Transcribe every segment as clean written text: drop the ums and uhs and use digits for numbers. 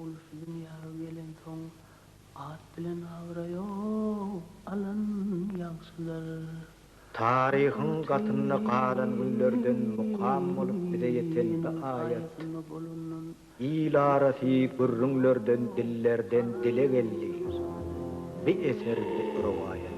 şu dünýäge gelen soň at bilen awraýo alan ýagşylar. Tarihin gatyna galan günlerden mukam bolup bize yeten bir ayet. İl arasy gürrüňlerden dillerden dile geldi. Bir eser bir rivayet.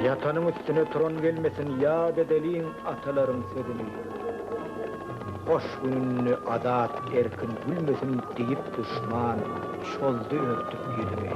Yatanın üstüne turan gelmesin yad edeliğin ataların sözünü. Hoş gününü adat erkin gülmesin deyip düşman şoldu örtüp yürümeyi.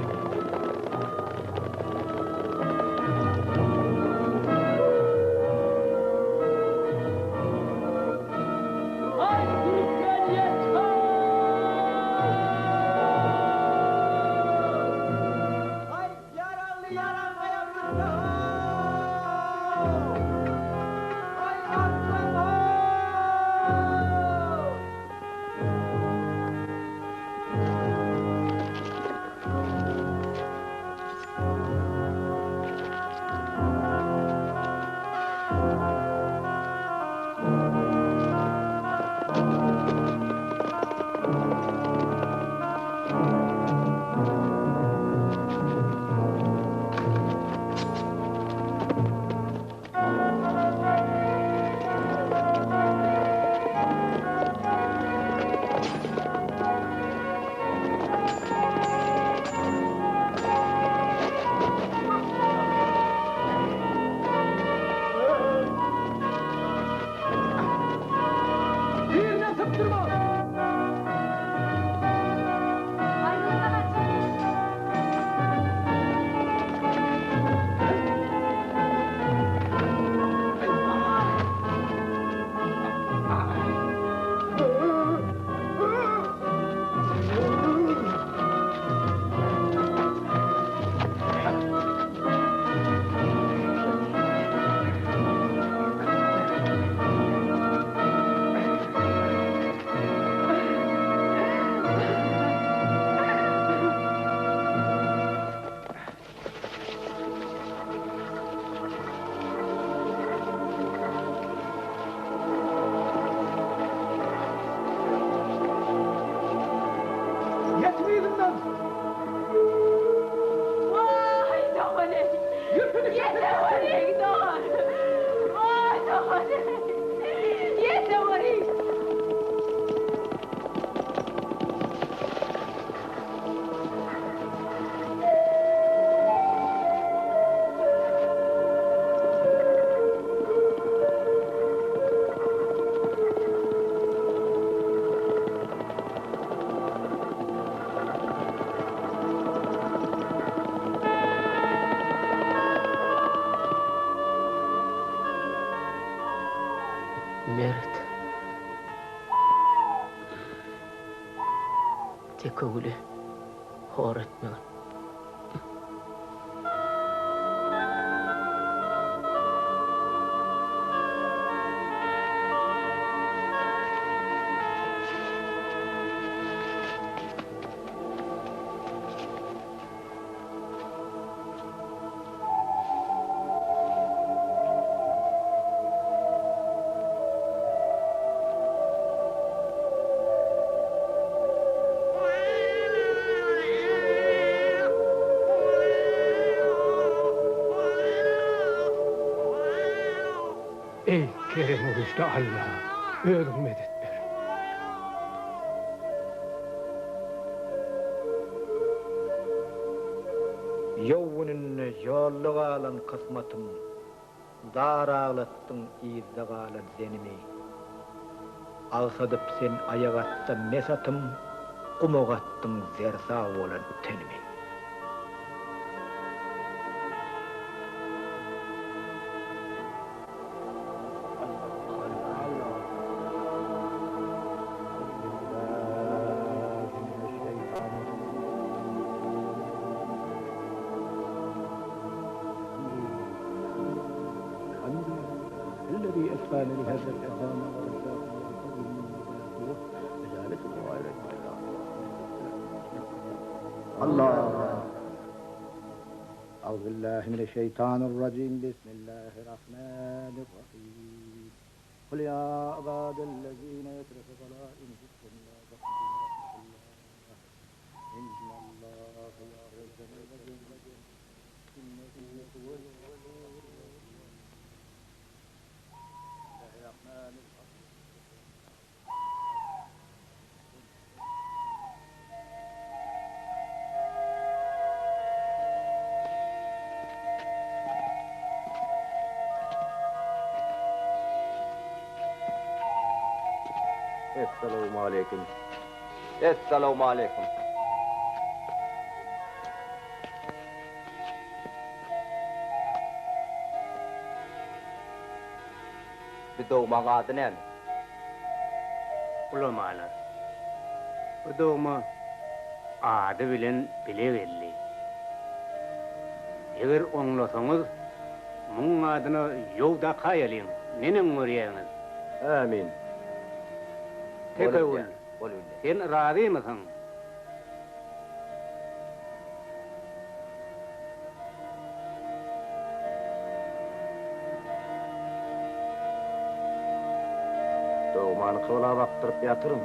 Mert. Tekoguli horetme. Kerem oruçta Allah, ölüm medet ver. Yovunun yollu alan kısmatım, dar ağlattın izde kalan zenimi. Ağsadıp sen ayak attın mesatım, kumuk attın zersa olan tenimi. الذي أسفاني لهذا الأذان ورزاقني بفضله وبركاته بذلك الغائر الله أعوذ بالله من الشيطان الرجيم بسم الله الرحمن الرحيم قل يا عباد الذين يتركوا فلا إنجزكم لا تقدروا رحمة الله إن الله يعرض الذين إنه هو السلام عليكم. السلام عليكم. بدوما قادنين. Ulamalar. Bu doğma adı bilen bilevelli. Eğer onlasanız, bunun adına yolda kayalım. Nenin orayınız? آمين. Tekevül. Bolun. Sen razı mısın? Doğmanı kıvla baktırıp yatırım.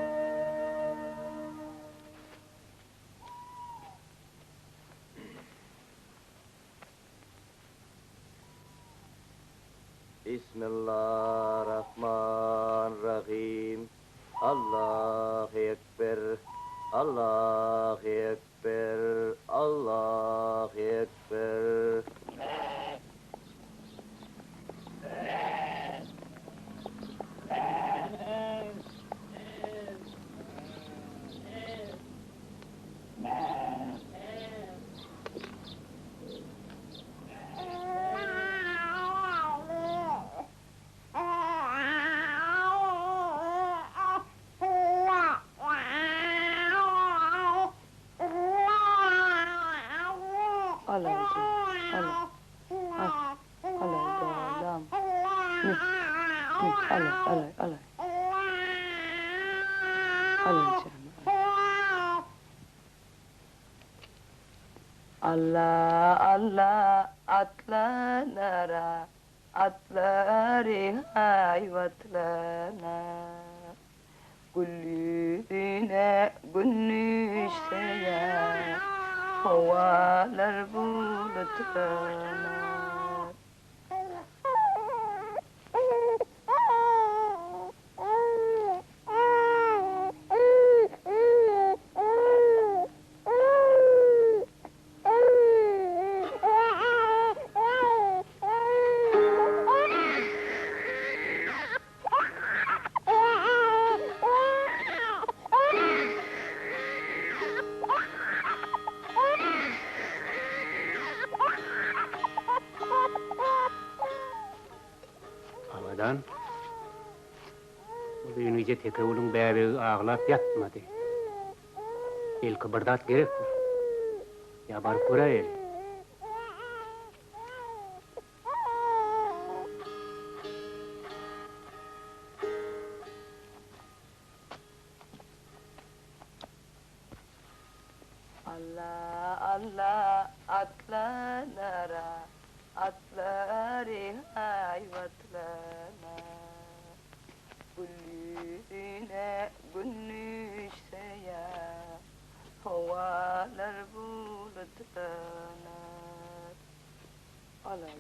Bismillahirrahmanirrahim. Allahu Ekber. Allahu Ekber. Allahu Ekber. Allah Allah atlanara atları hayvatlana Güllüğüne günnüşseye havalar bulutlanar Havadan bu düğünüce tekevülün bäbegi ağlap yatmadı. El kıbırdat gerektir. Ya bar kura el. Allah Allah atlanara atları hayvatlana Güllüğüne günnüşseye havalar bulutlanar Al al canım,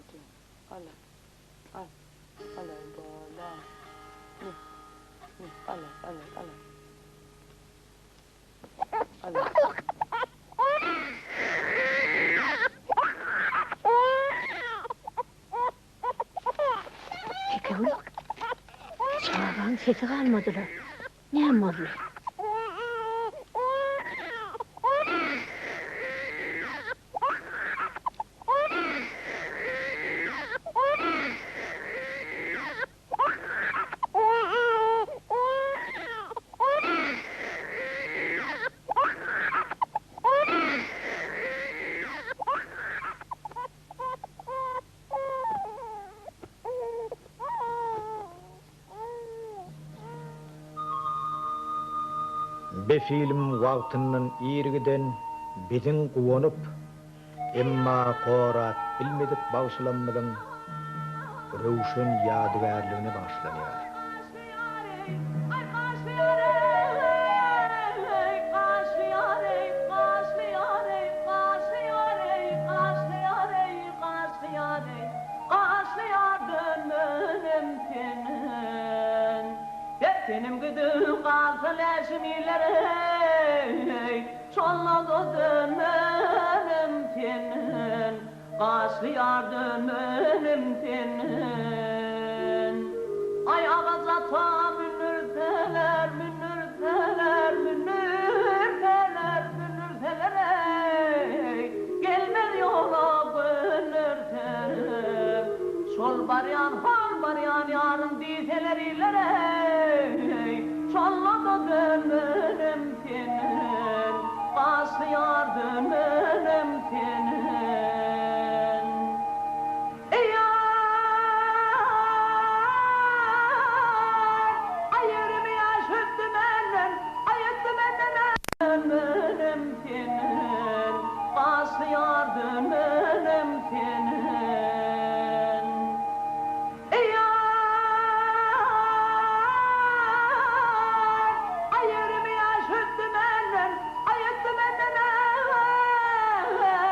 al al. alay bola. Alay. Peki ulan. Çağırağın sesi kalmadılar. Ne oluyor? Befilim wagtynyň ýerigiden biziň guwanyp, emma gorat bilmedik bagşlanmadan röwşen ýadygärligine başlanýar. Benim gıdım kalsın eşmileri, çolladı dönmenim tenin, kaşlıyar dönmenim tenin. Ay ağzata münürseler, gelmez yola gönürseler. Şol baryan, hor baryan yarın dizeler illere, çolladı dönmenim tenin, kaşlıyar dönmenim tenin. Ayırımı yaşıttı benden, ayıttı benden dönmenim tenin, kaşlıyar dönmenim tenin. Ayırımı yaşıttı benden, ayıttı benden,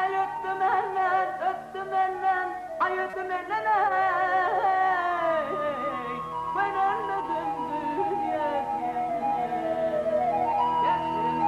ayıttı benden, öttü benden, ayıttı benden. Ben ölmedim dünyaya, yaşım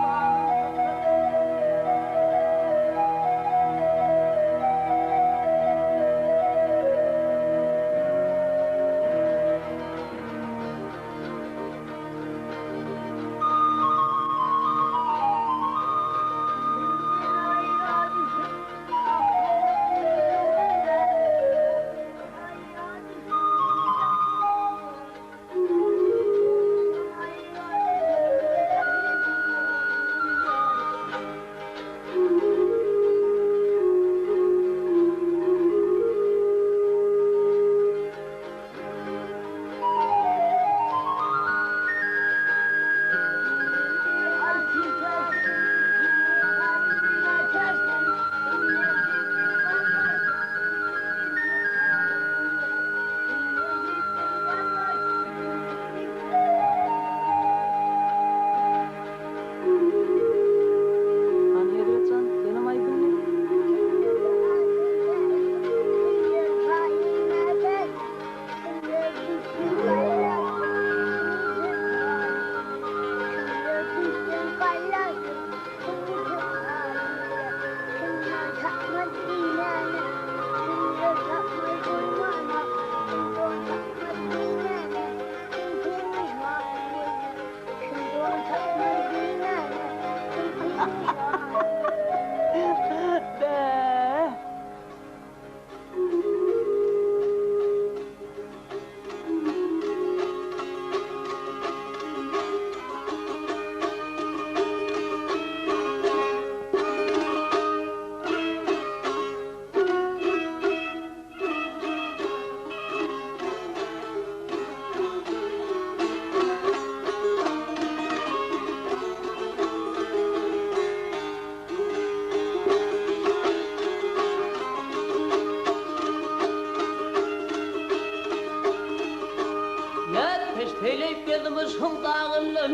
Teleyip geldim ışın dağından,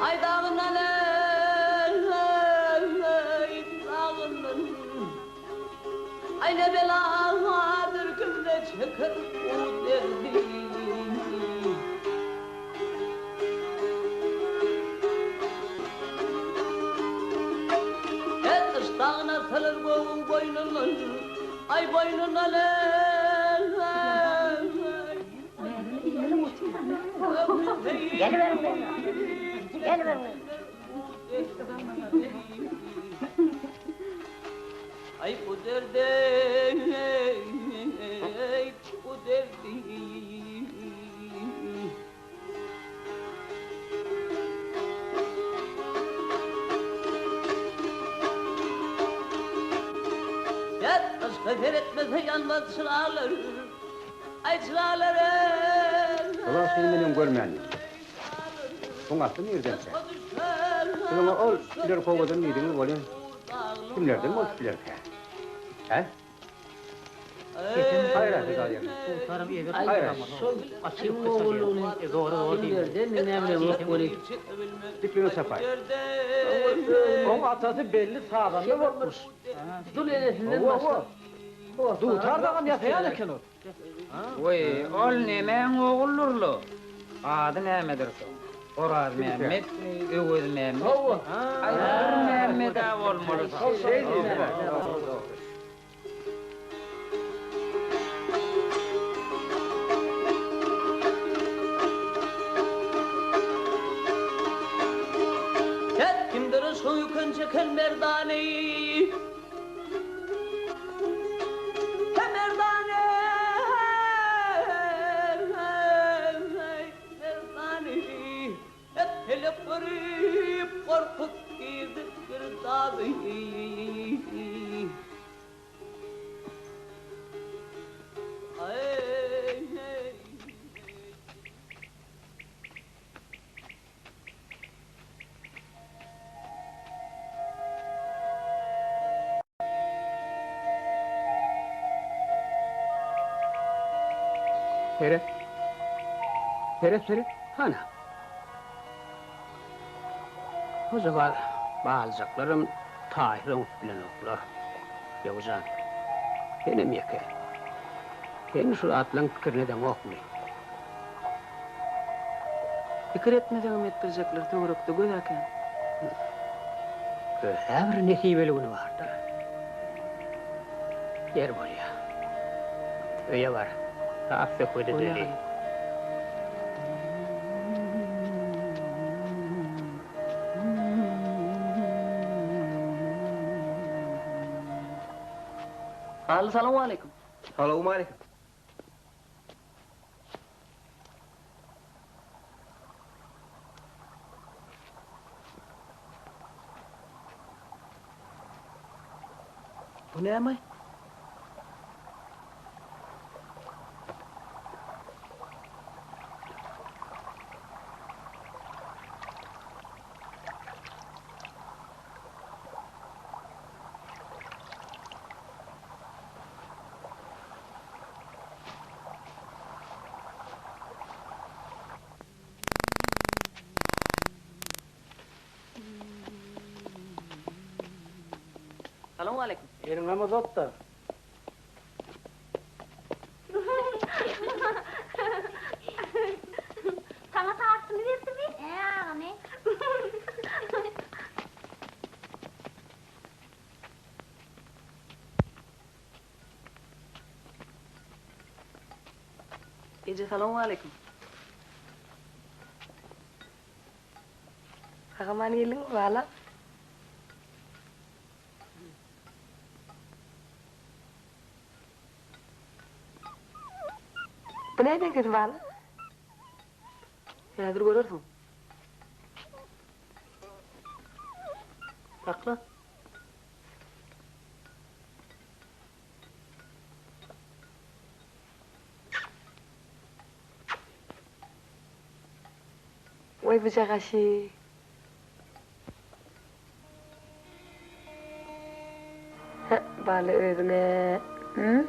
ay dağından dağından. Ay ne beladır kümde çeker bu derdi. Dağına salır boğun boynunun, ay boynuna Geliverin beni. Geliverin beni. Ay bu derde, bu derdi. Sefer etmese yanmaz çırağlar, ay çırağlar. Ulan seni benim görmeyen. Son attın yerden sen. Sen ol, ileri kovadın neydin böyle? Kimlerden mi oluştular ki? He? Hayır, hayır, hayır. Tarım evi Hayır. açıp oğlunu doğru Kimlerden ne emrim yok böyle. Dipini sapay. Onun atası belli sağdan da bakmış. Dul enesinden başla. Tutar da yapayım ki onu. Oy, ol nemen oğullurlu. Adı nemedirsin? Oraz Mehmet, Öğüz Mehmet. Ay, bir Mehmet ağa olmalı. Şey Kimdir soyukun çeken merdaneyi? Merdane, merdaneyi. Hep hele kırıp korkup gizip kırdadı. Ferhat. Ferhat. Hana. O zaman bağlayacaklarım Tahir'in bilen oklar. Yavuzan. Benim yeke. Benim şu atlan fikir neden okmuyor. Fikir etmeden ettirecekler doğrukta görürken. Her ne hibeli vardır. Yer var ya. Öyle var. Affet koydu dedi. Selamun aleyküm. Selamun aleyküm. Bu ne ama? Selamun aleyküm. Eline mi doktor? Sana tahtını verdi mi? Ne? Gece selamun aleyküm. Kakaman gelin valla. Bu nereden kötü valla? Nedir görürsün? Sakla. Oy bıçak aşı. Bale özüne. Hı?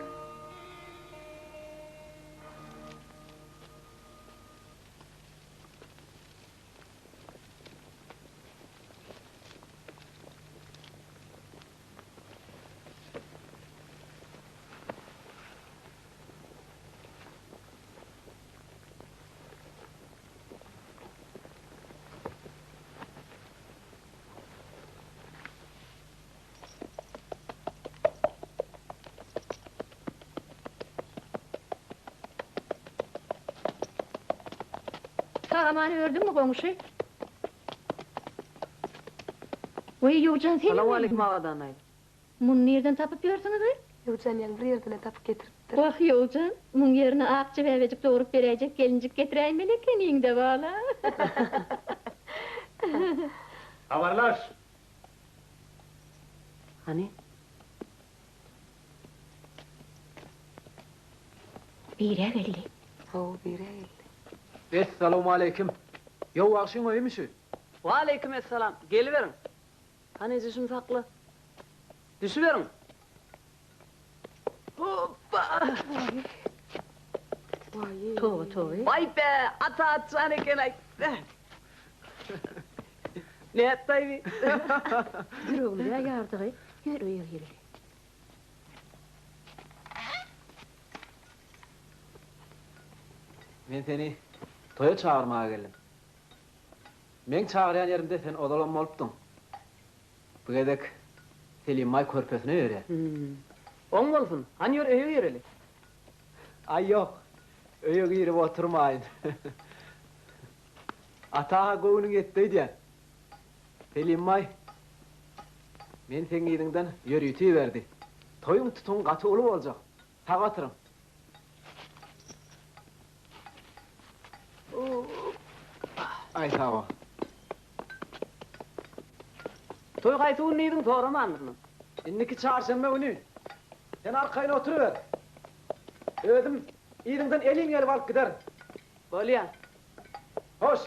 Sağamanı ördün mü komşu? Vay Yurcan senin Salam mi? aleyküm ağadanay. Bunu nereden tapıp görsünüz? Yurcan yan bir yerden etap getiriptir. Bak Yurcan, bunun yerine akçı bebecik doğurup verecek gelincik getireyim melekenin de valla. Havarlar. Hani? Bire geldi. O bire geldi. Esselamu aleyküm. Yo akşam öyle mi şu? Ve aleykümselam. Geliverin. Hani dişim saklı. Düşüverin. Hoppa! Vay. Toğu. Vay be! Ata atsan ekenay. Ne ettaydı? Yürü oğlum ya yardığı. Yürü. Ben seni toya çağırmaya geldim. Men çağıran yerimde sen odalanma oluptun. Bu gedek Selimay körpesine yöre. On olsun. Hani yüreli. Ay yok. Öyle girip oturmayın. Atağa kovunun ettiydi ya. Selimay. Men sen gidinden yürütüyü verdi. Toyun tutun katı olup olacak. Tak atırım. Ay sağ ol. Toy kaytuğun neydin sonra mı anladın? İnniki çarşamba günü. Sen arkayına oturuver. Ödüm, iyilinden elin gelip alıp gider. Böyle ya. Hoş.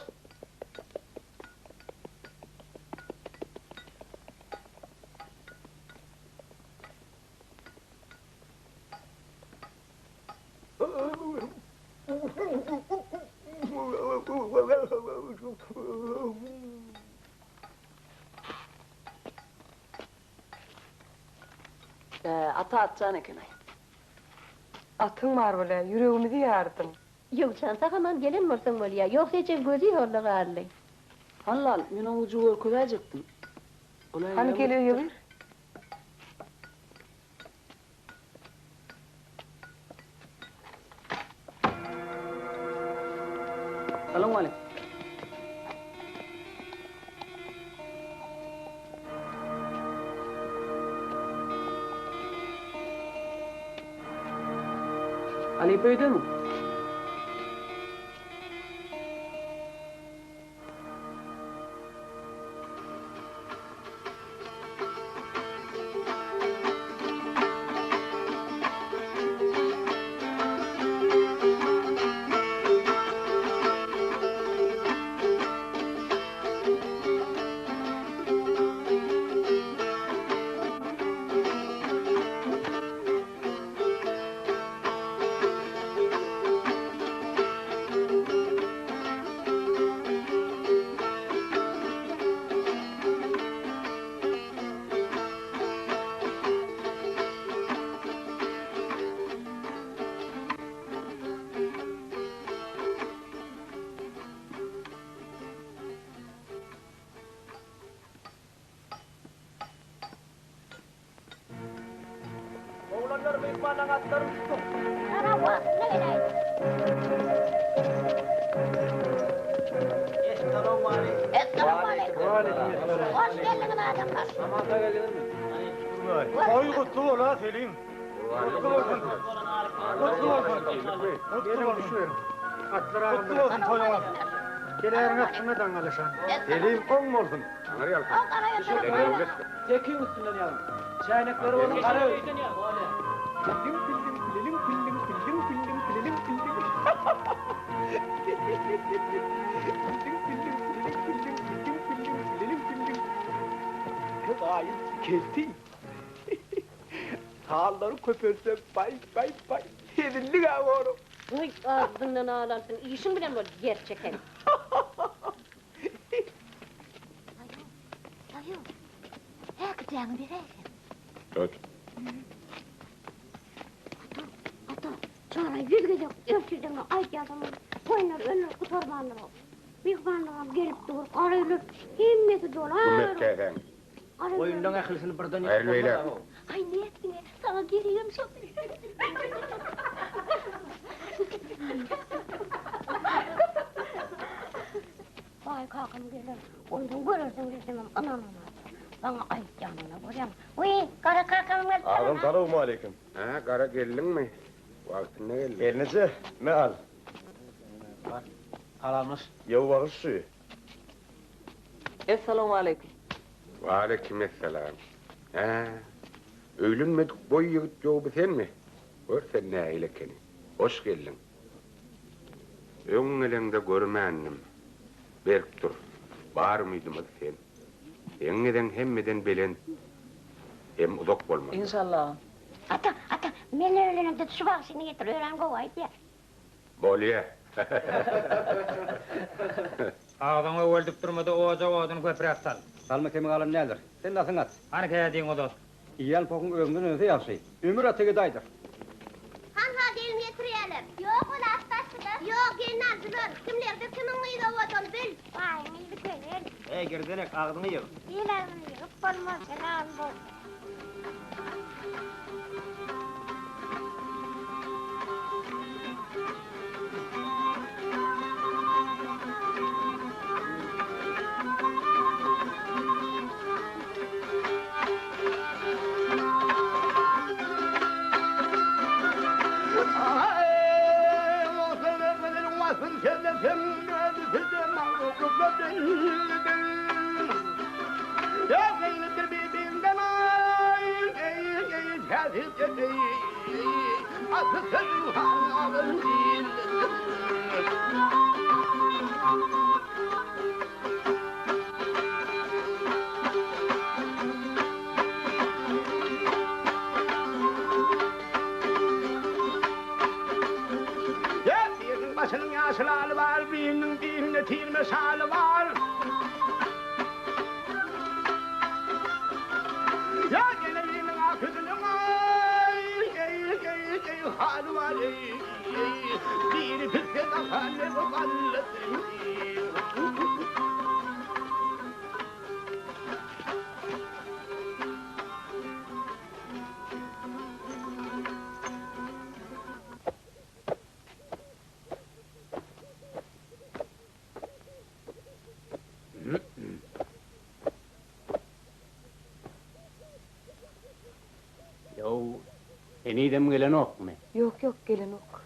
Ata atsan ekenay. Atın var böyle, yüreğimizi yardın. Yurcan sağaman gelin misin buraya? Yoksa hiç gözü yorlu garlı. Allah, men o ucu korkuyacaktım. Hani geliyor yavir? Selamun aleyküm. Ali büyüdü mü? Oğlanlar meymandan atlarım tuttum. Araba, ne gerek? Esselamu aleyküm. Esselamu Hoş geldiniz adamlar. Namaza geldin mi? Toy kutlu ola Selim. Kutlu olsun. Kutlu olsun. Kutlu olsun. Kutlu olsun toyuna. Gelerin hakkından alışan. Selim on mu olsun? O karaya tarafı. Tekin üstünden yalım. Çaynakları onun kara öyle. Hayır, geldi. Sağları köpürse bay. Sevindik abi oğlum. Uy ağzından ağlarsın. İşin bile böyle gerçekten. Dayı. Herkese bir resim. Evet. Ata. Sonra yüz gece ölçüden ay yazımı. Koyunlar önür kutormanlar ol. Bir bandım gelip dur. Arayılır. Himmeti dolar. efendim. Oyundan akılsını birden Hayırlı beyler. Ay ne ettin? Sana geliyorum şimdi. ay kalkım gelir. Ondan görürsün bizim ananı. Bana ayıp canına görüyorum. Uy, kara kalkım geldi. Ağam selamun aleyküm. Ha, kara geldin mi? Vaktinde geldin. Elinize ne al? Alamız. Yavu bağış suyu. Esselamu aleyküm. Ve aleykümselam. Ha, öğlenmedik boy yigit joğu sen mi? Gör sen ne eylekeni. Hoş geldin. Öňelinde görmändim. Berk dur. Bar mıydımız sen? Eňeden hemmeden belen hem uzak bolmaly. İnşallah. Ata, men öğlenemde şu vaksini getir, öğren kovayıp yer. Bolýa. Ağzına öldüp durmadı, oğaca oğazını köprek sal. Salma kemik alın nedir? Sen nasıl at? Hani kaya deyin o dost? İyal pokun ömrün önüne yapsay. Ömür atıgı daydır. Han gelin getirelim. Yok ola astasıdır. Yok gelin arzıdır. Kimlerde kimin mıydı o adam bil. Vay mıydı köyler. Girdinek ağzını yık. İyilerini yıkıp olmaz. Selam bol. Başının yaşlı var, birinin dilinde tirme şalı var. Ya gelenin akıdının halı var. Biri püske kafanı bakallasın. Yo, enidem gelen ok mu? Yok gelin ok.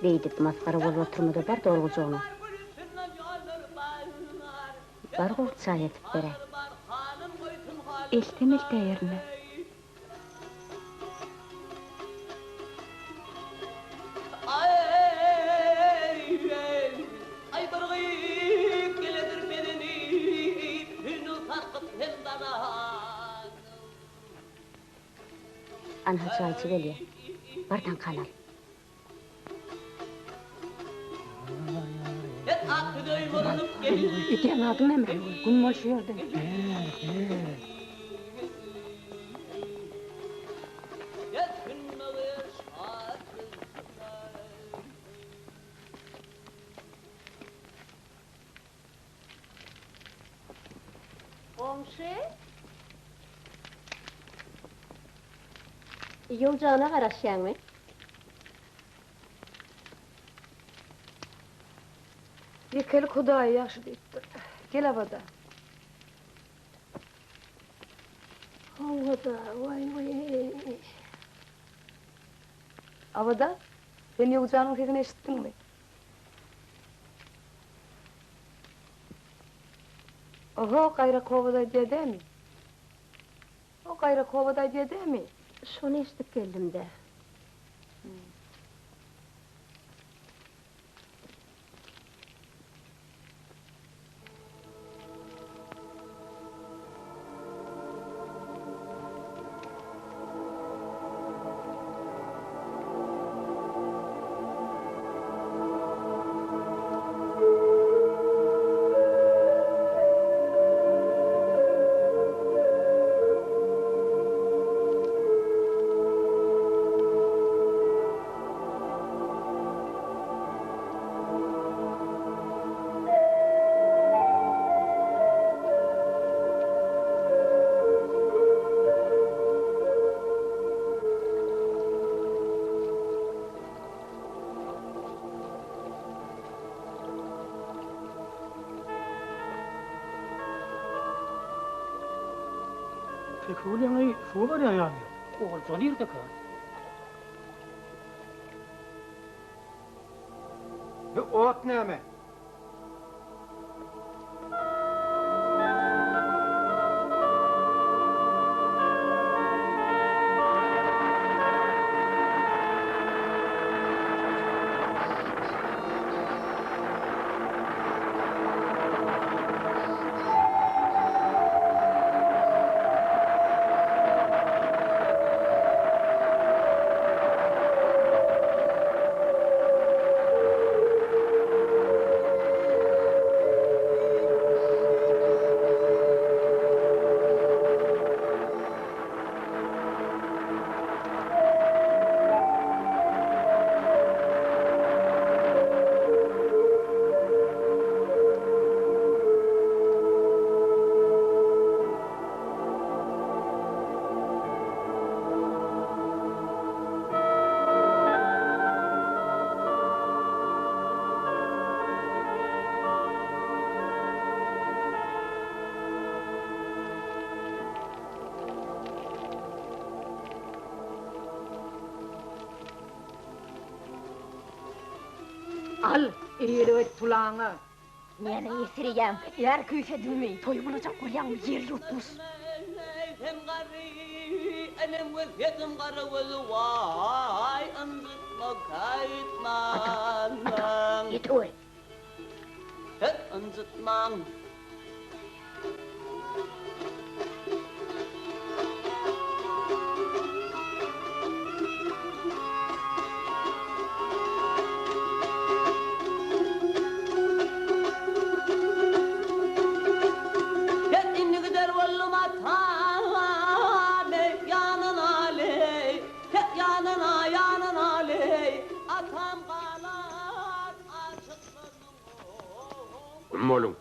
Beydip maskara bolup oturmada bar doğrulcuğunu. Bar bol çay etip bere. Elte yerine. Anha çay içi geliyor. Bardan kalar. İken adım emre, gün boşuyordu. Komşu? Yolcağına karaşyan mı? Yekelik hudayı yaxşı deyipdir. Gel abada. Havada, vay vay. Abada, sen Yokcan'ın sesini eşittin mi? Oho, kayra kovada diye değil mi? O kayra kovada diye değil mi? Şunu eşitip geldim de.这口粮哎，说不了呀，我做你的可。 Ot näme? Al, eğilip tulağına. Meni yesiriyem, yer küyse dümmeyi, toyulacak kuryan yer yutmuş. Git oy. Molum.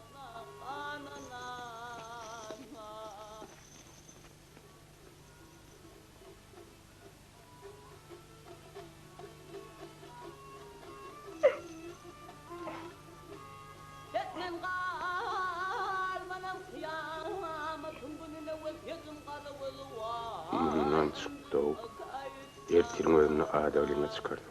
Bundan çıktı o. Ertirin önüne adalına çıkardım.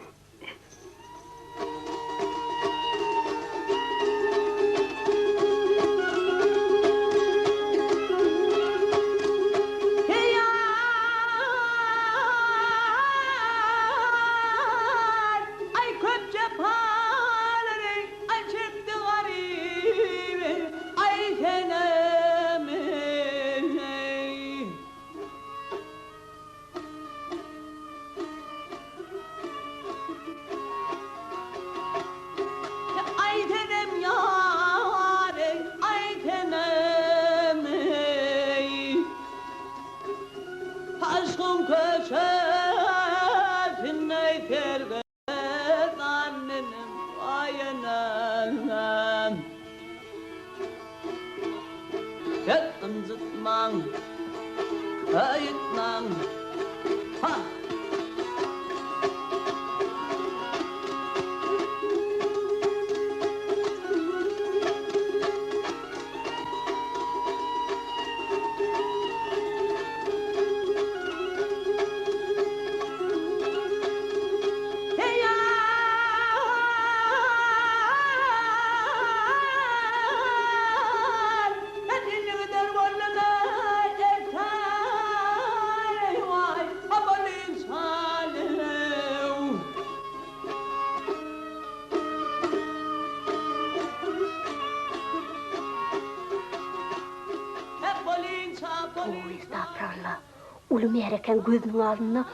Ulu mehreken gözünün aldığına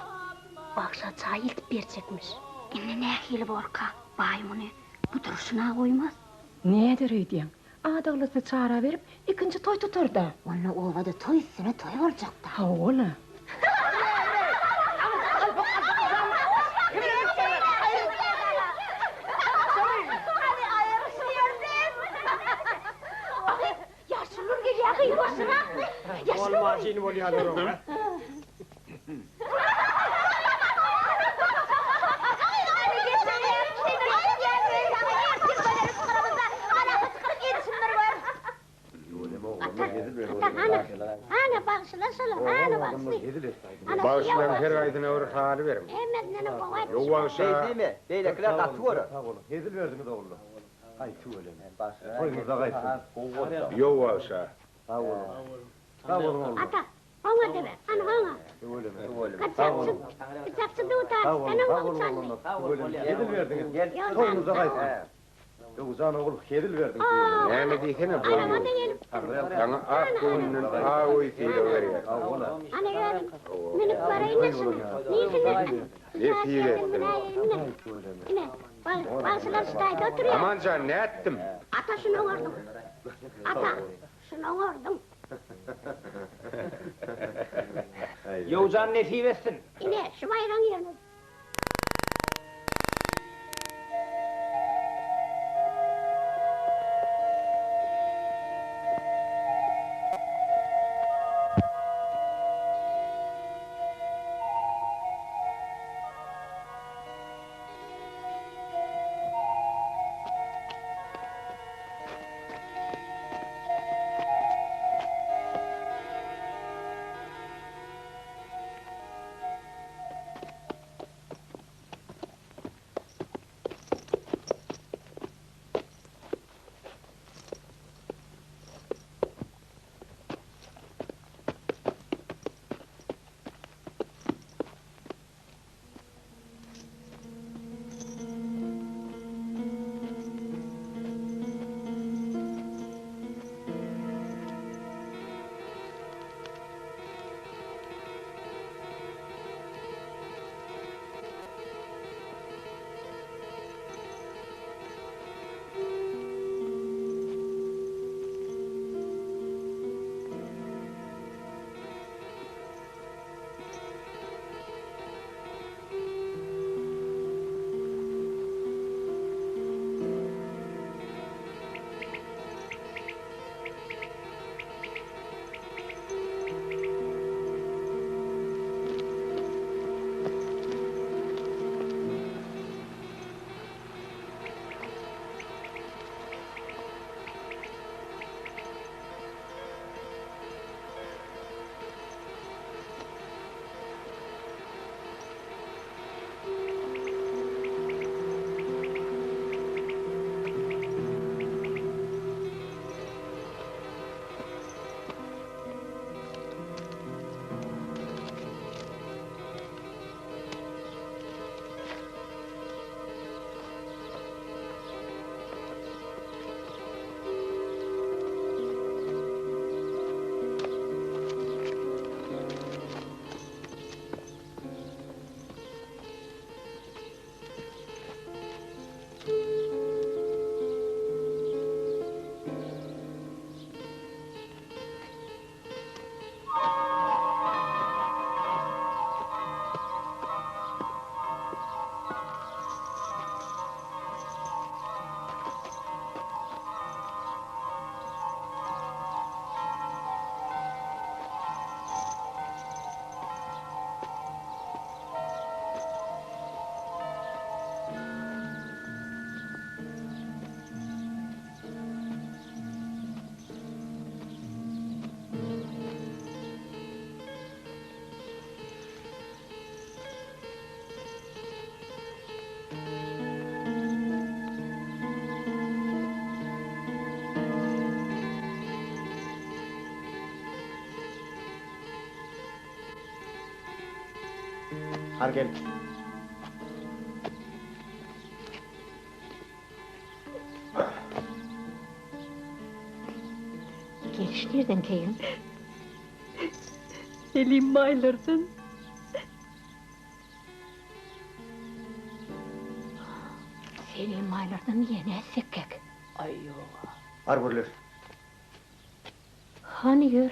baksa çay iltip berçekmiş. Emme ne hili borka, baymını bu duruşuna koymaz. Nedir öydüyen? Adağlısı çağıra verip ikinci toy tutar da. Onunla ovada toy üstüne toy olacak da. Ha ola. Yaşılır geliyor yuvasına. Olmaz yine oluyor. Ana baksıla sola, ana baksıla. Bağışlayan her aydın öğür hali verim. Hemen nene kovay. Yok bağışla. Değil mi? Beylekiler katı var. Hedil verdiniz oğlum. Hay tüyle. Toyunuza kaysın. Yok bağışla. Sağ olun. Sağ olun oğlum. Ata, ona deme, ana ona. Öyle mi? Öyle mi? Kaçaksın, kaçaksın da utar. Sağ olun. Ana Sağ onu olun utanma. oğlum. Hedil verdiniz. Yok, Toyunuza kaysın. He. Yoksa oğlum hedil verdiniz. Ne mi diyene bu? Anama da gelip, Sana ak koyunun ha uyfiyle veriyor. ana gördüm. Minik parayı nesin? Niçin nesin? Ne fiil ettin? Ne? Baksılar stayda oturuyor. Aman can ne ettim? Ata şunu vurdum. Ata, şunu vurdum. Yavuzan ne fiivesin? Yine şu bayram yerine. Har gel. Gelişlerden keyin. Selim baylırsın. Selim baylardan yene sekkek. Ay yok. Var burlar. Hani gör.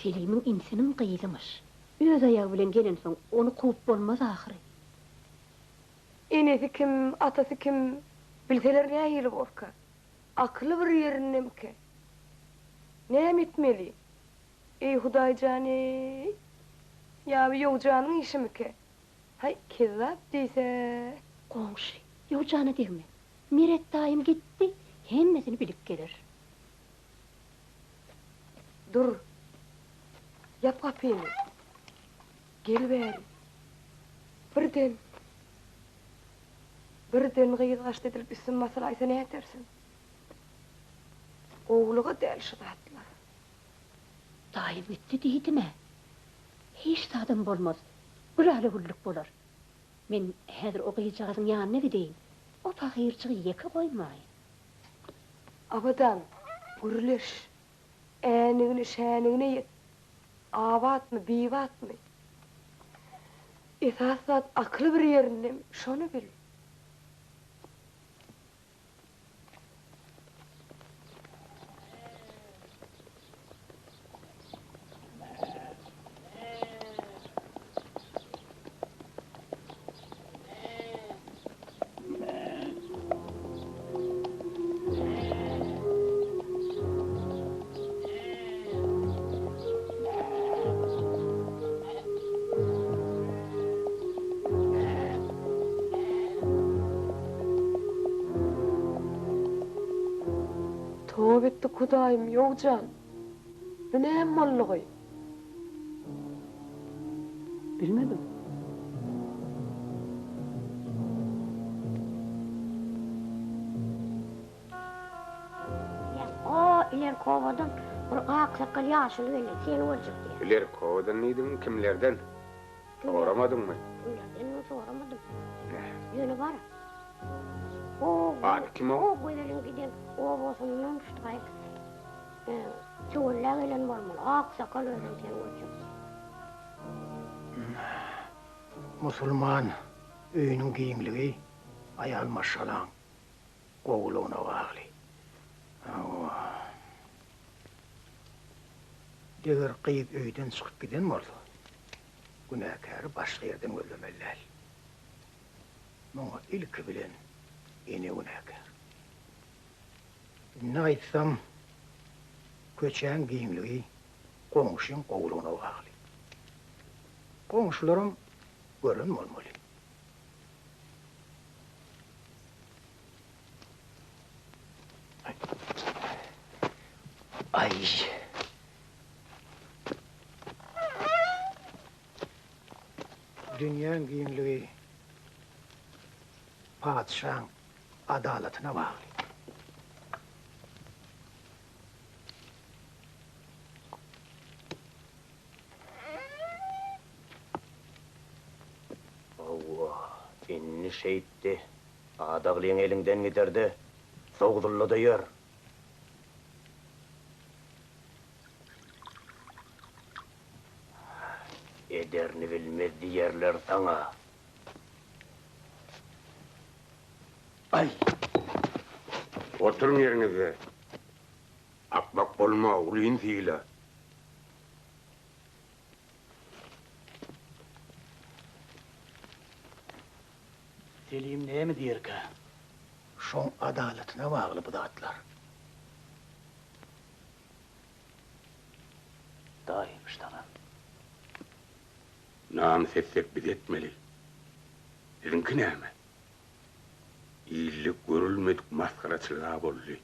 Selim'in insinin kıyılmış. Öz ayağı bilen gelen soň onu kuup bolmaz ahyrı. Enesi kim, atası kim, bilseler nähili gorka. Aklı bir yerinemke. Näme etmeli? Ey Hudaýjany, ýa-da ýowjanyň işimike. Hay, kezzap diýse. Goňşy, ýowjany degme. Meret daýym gitdi, hemmesini bilip gelir. Dur. Yap kapyny. Gel bäri. Birden gıyılgaç edilip üstün masalaysa ne etersin? Oğluğa del şıdatlar. Daýym gitdi diýdime? Hiç tadım bolmaz. Gülali güllük bolar. Men häzir o gyýjagadyň ýanyna gideyim. O fakirçiği ýeke goýmaýyn. Abadan, gürleş. Änigini, şänigine yet. Abat mı, bivat mı? Esasat aklı bir yerinde, şonu bil. Tövbe etti Hudaýym, ýowjan. Bu näme mollugy? Bilmedim. O iler kovadan bir aksakal ýaşyl gele sen boljak diýär. İler kovadan niýdin, kimlerden? Soramadyňmy? Öýlerden soramadım. Ýöne bar. O, kim o? O goýlaryň giden o bolsundan şutaýy. Çoğulla gelen bolmaly. Aksakal öýlen sen boljak. Musulman öýüniň giňligi aýal maşalaň gowulugyna bagly. Deger gyýyp öýden çykyp giden bolsa, günäkär başga ýerden öldürmelär. Muňa ilki bilen ene günäkär. Ne aýtsam, köçäň giňligi goňşyň gowulugyna bagly. Goňşularym görün bolmaly. Ay. Dünýäň giňligi padşahyň adalatyna bagly. Inni şeýitdi. Adaglyň elinden giderdi. Sogdurla da yer. Ederni bilmezdi yerler sana. Ay! Oturun yerinize. Akbak bolma, uluyun fiila. Selim näme diýerkä? Şoň adalatyna bagly bu zatlar. Daýym iştana. Nam sessek biz etmeli. Sizinki näme? İyilik görülmedik maskaraçılığa boldy.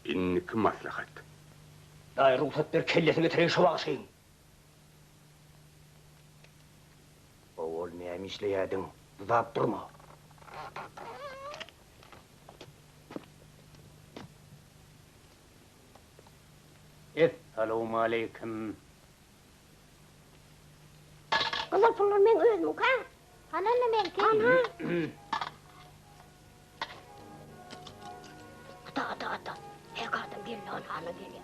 Inniki maslahat. Daýy ruhsat ber kellesine tereň şu bagşyň. Ol näme işleýädiň? Uzap durma. Esselamu aleyküm. Kızıl pullar men özüm ka. Hananla men ken. Ata. Hekadım gelin ana gelin.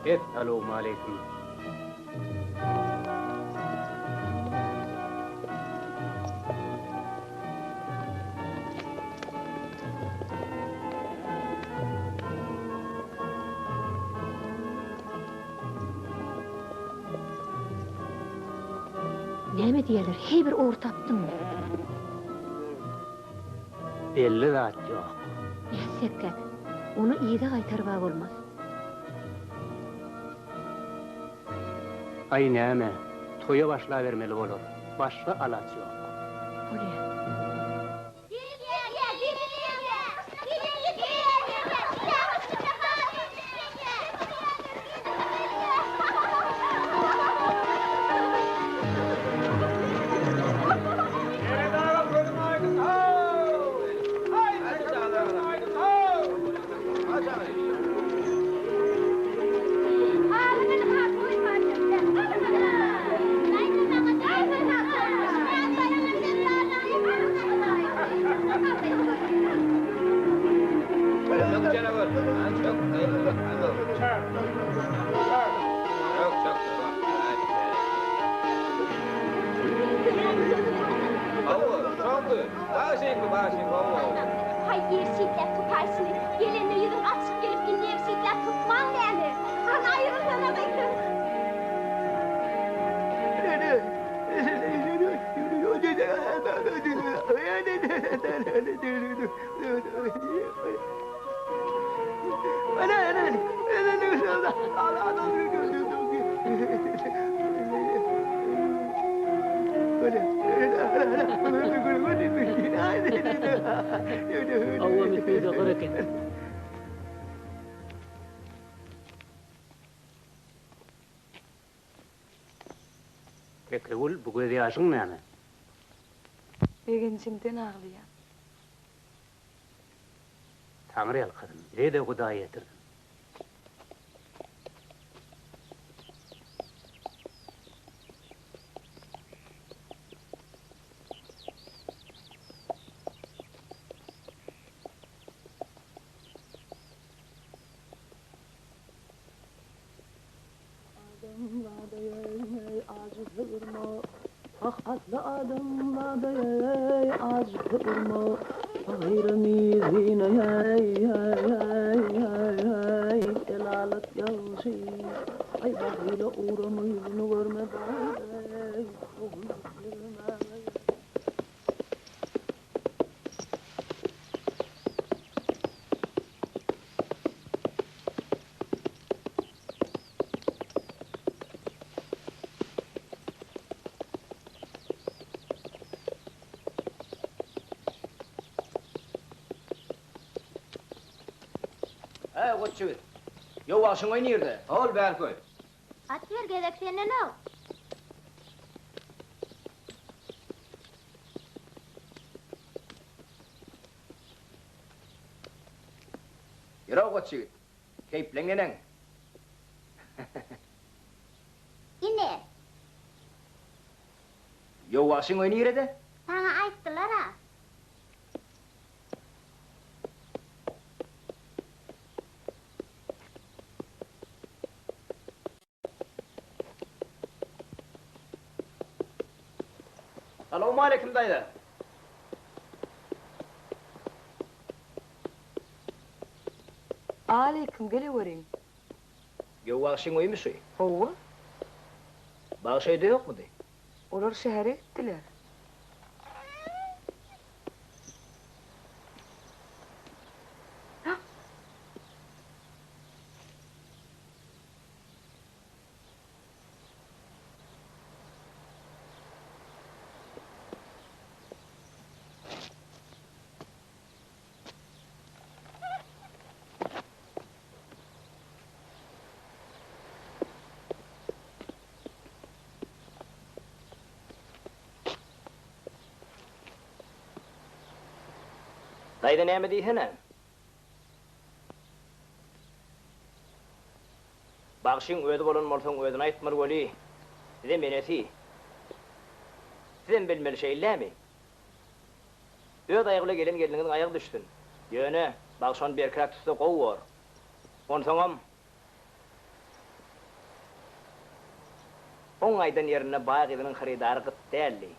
Esselamu aleyküm. Näme diýerler? Hey bir uğur tapdym. Belli zat yok. Näsekek. Onu iyide gaýtarba bolmaz. Ay näme? Toya başla vermeli olur. Başka alaç yok. Bolýar. Hay bir şiddet tutarsınız. Gelenle yüzün açık gelip dinleyip şiddet tutman yani. Ana ayrıldığına bakın. Allah mitmeydi hareket. Peki bu göz yaşın näme? Begençimden ağlayan. Tanrı el kızım. Nerede Hudaýa getirdin? Hakatlı adımlarda yey acıtırma Gayrımizine yey Elalet yavşi Ay bakıyla uğramı yüzünü görme bey Koççu. Yo başın oynayırdı. Ol Berkoy. At ver gerek senin o. Yürü koççu. Keyiflenenen. İne. Yo başın oynayırdı. Sana ayttılar ha. Selamun aleyküm dayı. Aleyküm gele göreyim. Yo başın oymuşsun. Ova, Bağışayda yok mu de? olar şehre gittiler. Dayda näme diýsene? Bagşyň özi bolan bolsaň özüne aýtmaly boli. Size menesi. Sizem bilmeli şeýlämi? Öz aýagyla gelen geliniň aýagy düşdün. Ýöne, bagşyň berkirak tutsa gowy bor. Onsoňam on aýdan ýerine baý gyzynyň haridary gyt däldi.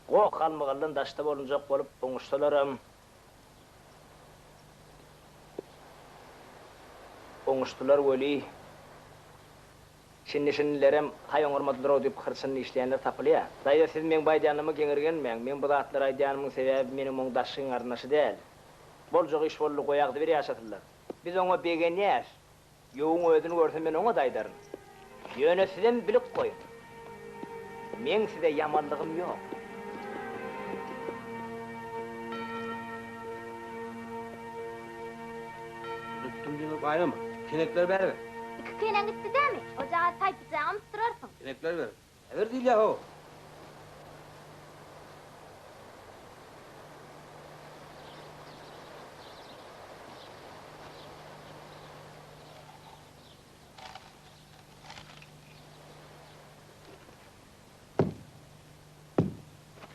O kalmağından daşta bolunjak bolup oňuşdularam. Oňuşdular weli. Şinnilerem hay oňurmadylar diýip hırsyny işleýänler tapylýar. Daýda siz men baýdanymy geňirgenmeň. Men bu zatlar aýdýanymyň sebäbi meniň oň daşyň arnaşy däl. Boljak iş bolly goýagdy bir ýaşatdylar. Biz oňa begenýär. Ýoğun özüni görse men oňa daýdaryn. Ýöne sizem bilip goýun. Men size ýamanlygym ýok. Tuttum bayram. Kenekler ver. İki kıyınan gitti değil mi? Ocağa saypacağımız durarsın. Kenekler ver. Ver değil ya o.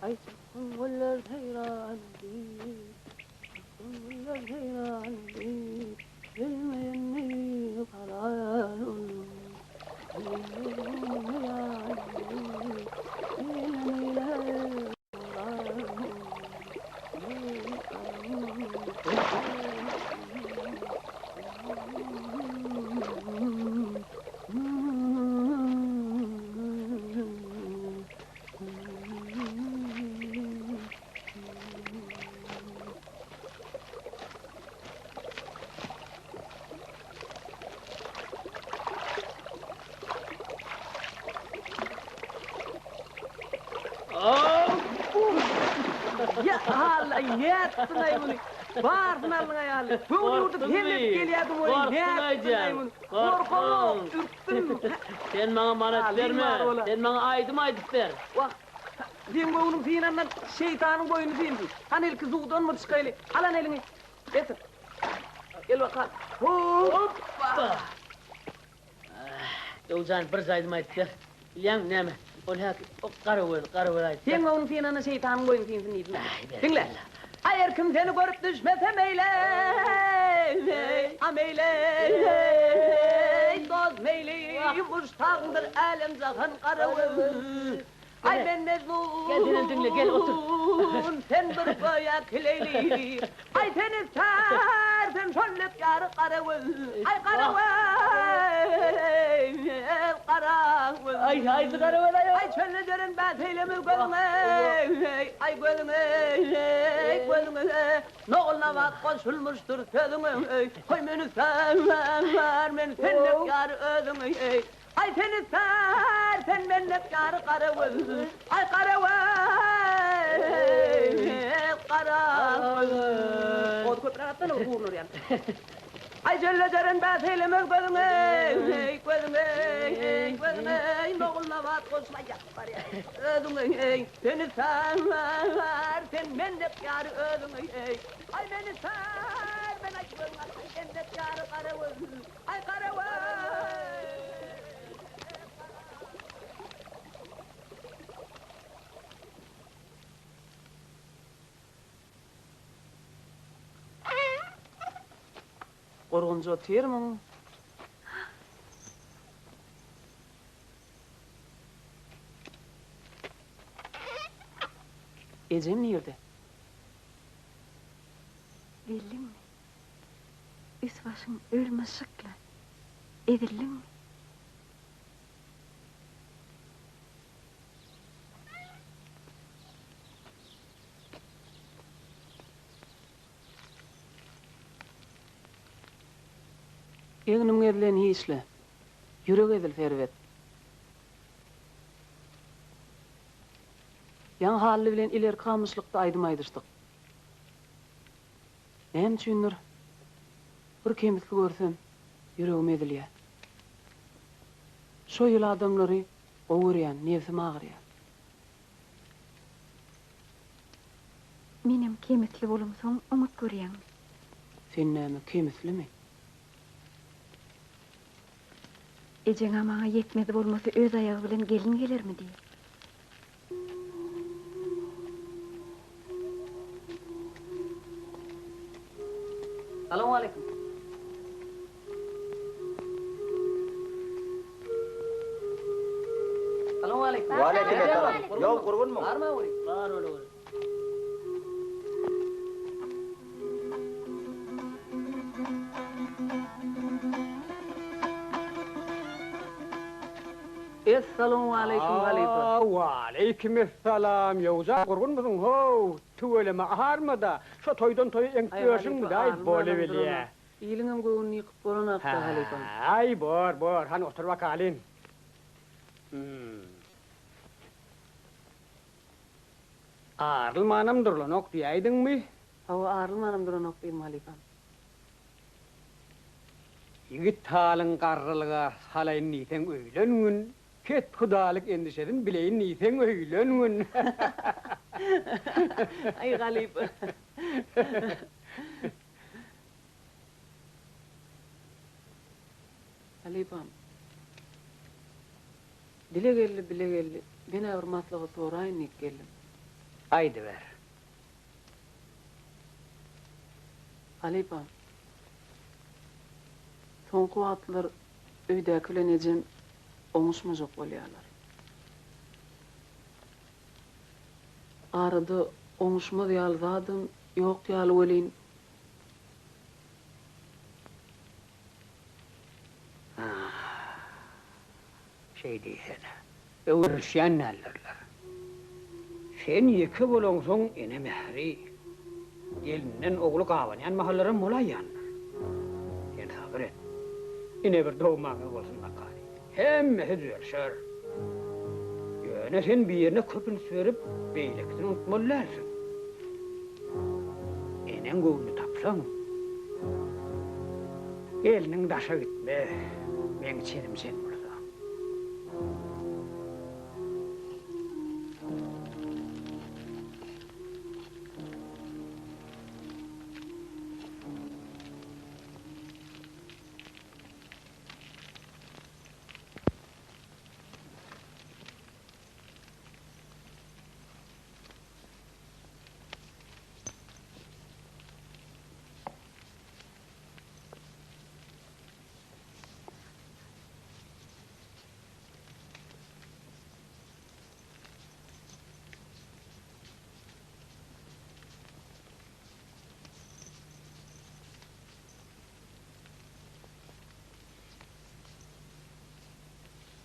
Ay güller heyran değil, güller heyran değil, bilmeyeni karar olur. Bilmeyeni heyran değil, bilmeyeni karar olur. Ya Allah yetsin aybunu. Varsın Allah'a ya. Böyle yurdup hellet geliyordum oraya. Yetsin aybunu. Korkuluk, ürktüm. Sen bana manat verme. Sen bana aydım ver. Bak, ben boynum fiinandan şeytanın boynu fiindi. Hani el kızıqdan mı çıkaylı? Alan elini. Getir. Gel bakalım. Hoppa. Yolcan bir zaydım ver. Bilen neme? Ol hak, o karı ayt. Sen boynum fiinandan şeytanın boynu fiindin iydin. Dinle. Eğer kim seni görüp düşmesem eyle, ameyle, dost meyli, muştağındır elem zahan karavul. Ay ben mezun, Gel dinle, dinle, gel otur. Sen bir boya kileyli, ay sen ister, sen şöllep yarı karavul. Ay karavul, karavul. Ay haydi karavul ay. Ay çölle görün ben seylemi gölüme, ay gölüme, gölüme. Noğulna bak koşulmuştur sözüme, koy beni sever, beni senlik yarı özüme. Ay seni ser, sen benlik yarı karavul. Ay karavul, karavul. O köprüden o vurulur yani. Ay çölle görün ben seylemi gölüme, gölüme, noğulna bak koşulmuştur özüme. Seni sever, sen benlik yarı özüme. Ay beni ser, ben açmam, sen benlik yarı karavul. Ay karavul. Korgunca oturma. Ecem nerede? Bildin mi? Üst başın ölmüşükle. Edildin mi? Eğnim edilen hiçle. Yürek edil fervet. Yan halli bilen iler kamışlıkta aydım aydıştık. Hem çünür bir kemikli görsem yüreğim edilýär. Şo ýyl adamlary owurýan, nefsim agyrýar. menem kemetli bolumsoň umut görýän. Sen näme kemislimi? Ejeňe maňa yetmedi bolmasy öz aýagy bilen gelin gelermi diýip. Assalamu alaykum. Assalamu alaykum. Wa alaykum assalam. Yol kurgunmu? Barma uri? Var öyle var. Assalamu alaykum Halifa. Aleykümselam. Yavza kurgun musun ho? Tüveleme aharma da. Şu toydan toyu enkliyorsun mu da ay boliveliye. İyiliğim göğünü yıkıp boranakta Halifa. Ay bor. Hani otur bakalım. Ağrılmanım durlan ok diyaydın mı? Hava ağrılmanım duran okuyayım Halifa. Yigit talın qarrılığa salayın niten öylönün. Ket hudalık endişedin bileyin niten öylönün. Ay Halifa. Halifam. Bile geldi. Ben avırmatlığı sorayın ilk geldim. Haydi ver. Halifam. Sonku atlar öydäkileneceğim oňuşmajak bolýarlar. Arada oňuşmaz ýalzadym, ýok ýaly welin. Şey diýene. Öwrüşýän nällerler. Sen ýeke bolongsoň ene mehri. Gelinden oglu gawanýan mahallara molaýanlar. Sen haber et. Ine bir dogmaňy bolsun bakary. Hemme düzelşer. Ýöne sen bir ýerine köpün sürüp beýlekden unutmalysyň. Enen göwünü tapsaň. Eliniň daşa gitme. Men çenim sen burada.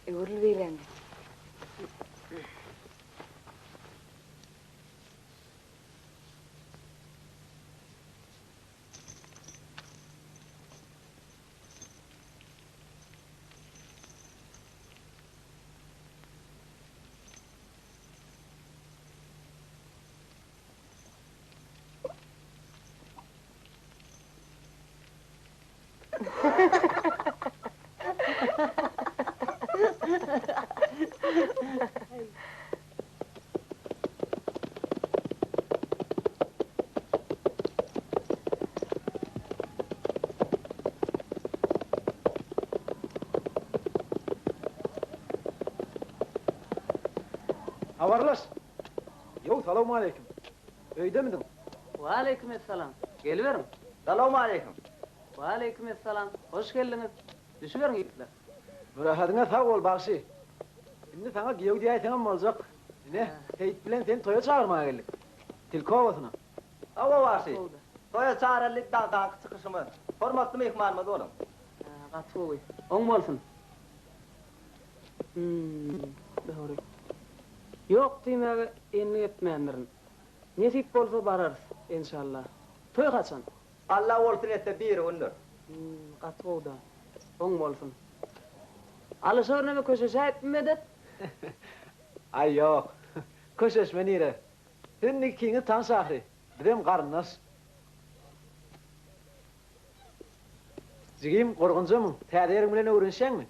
Öwrül beýlendi. Havarlaş. Yo, salamu aleyküm. Öyde miydin? Wa aleykümselam. Geliverim. Selamun aleyküm. Wa aleykümselam. Hoş geldiniz. Düşüverin yigitler. Mürahatına sağ ol bagsy. Şimdi sana giyev diýýäsem boljak. Ne? Teyit bilen seni toya çağırmaya geldik. Tilki ovasına. Hava varsı. Toya çağırırlık dağ çıkışımı. Hormatlı mehmanımız oğlum. Gaty boý. Oň bolsun. Doğru. Yok diýmäge enni etmändirin. Nesip bolsa bararys inşallah. Toy kaçan? Allah olsun etse bir gündür. Gaty boýda. Oň bolsun. Alışornamy köşeşäýipmi medet? Ay yok. Köşeşme nire. Sen ikini tan şahry. Birem garyndaş. Jigim gorgunjamy? Täzerim bilen öwrenşäňmi?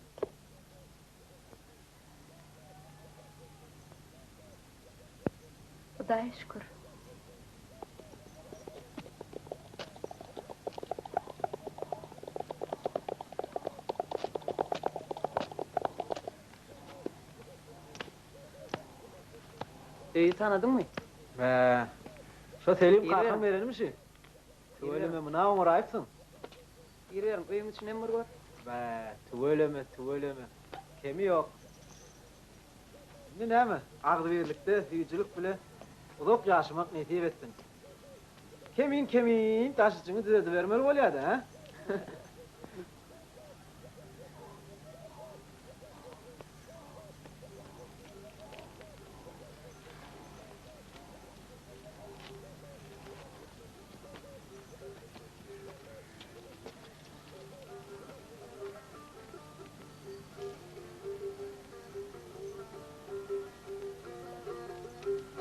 Hudaýa şükür. İyi tanıdın mı? Şu Selim İyi kalkan mi? verir misin? İyi Söyleme mi, ne uğrayıpsın? Giriyorum, evin içine mi var? Söyleme. Kemi yok. Şimdi ne mi? Ağzı birlikte, hüyücülük bile uzak yaşamak nesip etsin. Kemin, taşıcını düzedi vermeli oluyordu, ha?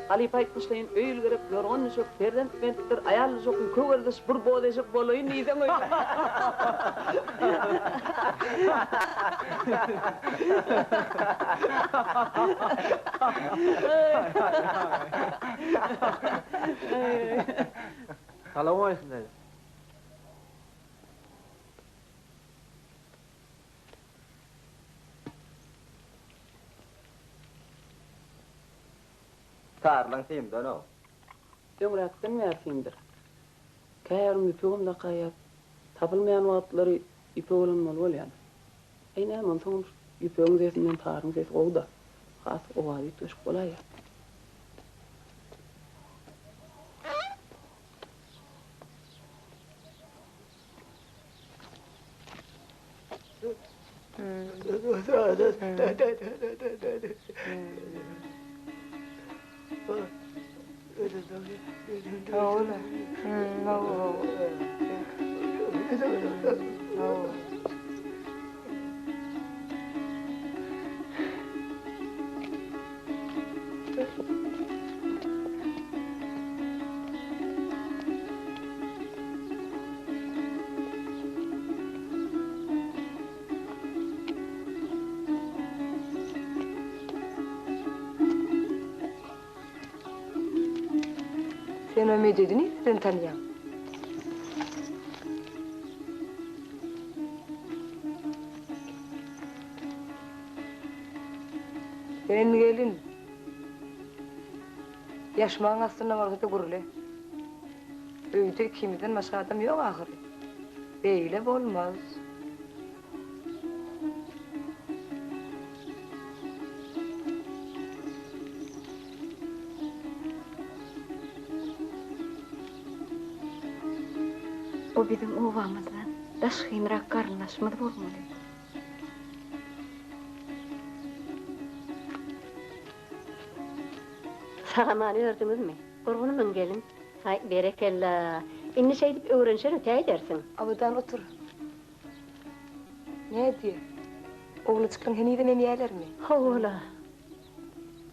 Halip aytmışlayın, öyle girip, yorgun çok, perden tüpentlikler, ayarlı çok, yükü verdi, spur boğdayacak bolayın, neyden öyle? Salam olsun dedi. Tarlan film dön o. Ömrütten mersindir. Kayarım ipeğim de kayar. Tapılmayan vaatları ipe olanmalı ol yani. Aynen hemen sonuç ipeğin sesinden tarım sesi o da. Has o vaadi tuşuk olay ya. Sen o mededini nereden tanıyan? Sen gelin. Yaşmağın aslında vardı gurule. Öyle ikimizden başka adam yok ahırı. Böyle olmaz. O bizim ovamızdan daşkınrak karınlaşmadı bolmalı. Sağamanı ördünüz mü? Kurbunumun gelin. Hay berekella. İnni şey deyip öğrenşer öte edersin. Abadan otur. Ne diye? Oğlu çıkın heniden emiyeler mi? Oğla.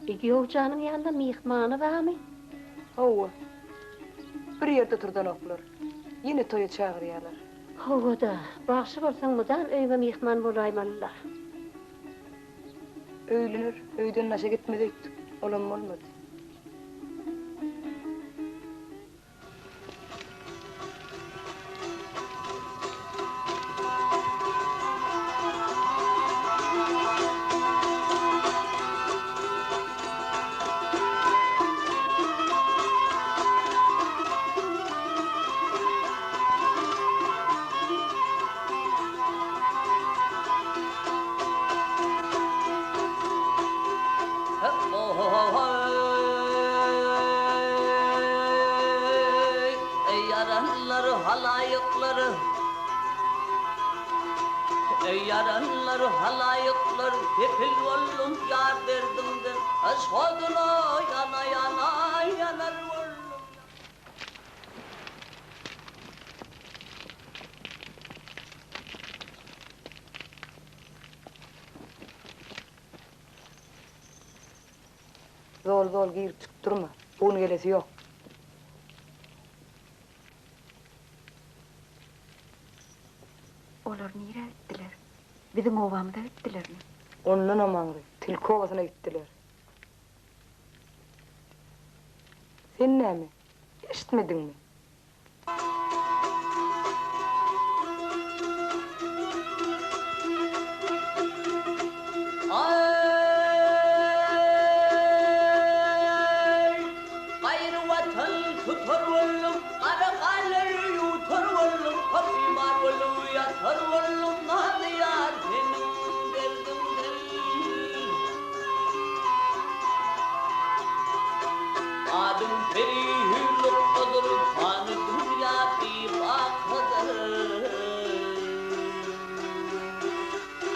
İki oğcanın yanında mihmanı var mı? Hova. Bir yerde turdan oklar. Yine toya çağırıyorlar. Oğla da. Bakşı bolsan mudan öyme mihman bolaymallah. Öğlenir, öyden naşa gitmedik. Olan olmadı. Yaranları halayıkları yaranları halayıkları tepil oldum yar derdimden aşkına yana yanar oldum. Zol giyip çıkıp durma. Bunun gelesi yok. Olar nire gittiler? Bizim ovamıza gittiler mi? Ondan amanlı. Tilki ovasına gittiler. Sen ne mi? İşitmedin mi?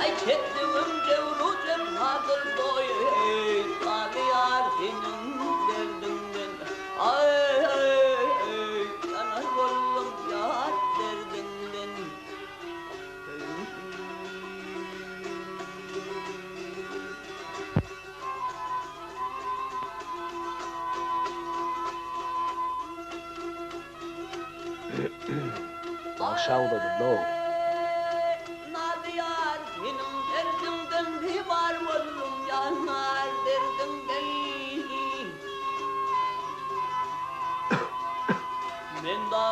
Ay çettiğim cevru cemhadır boy Kaliyar senin derdinden Ay yanar oğlum yar derdinden Aşağıdadır lo. Nadiyar senin derdinden bir var oğlum yanar derdinden Men da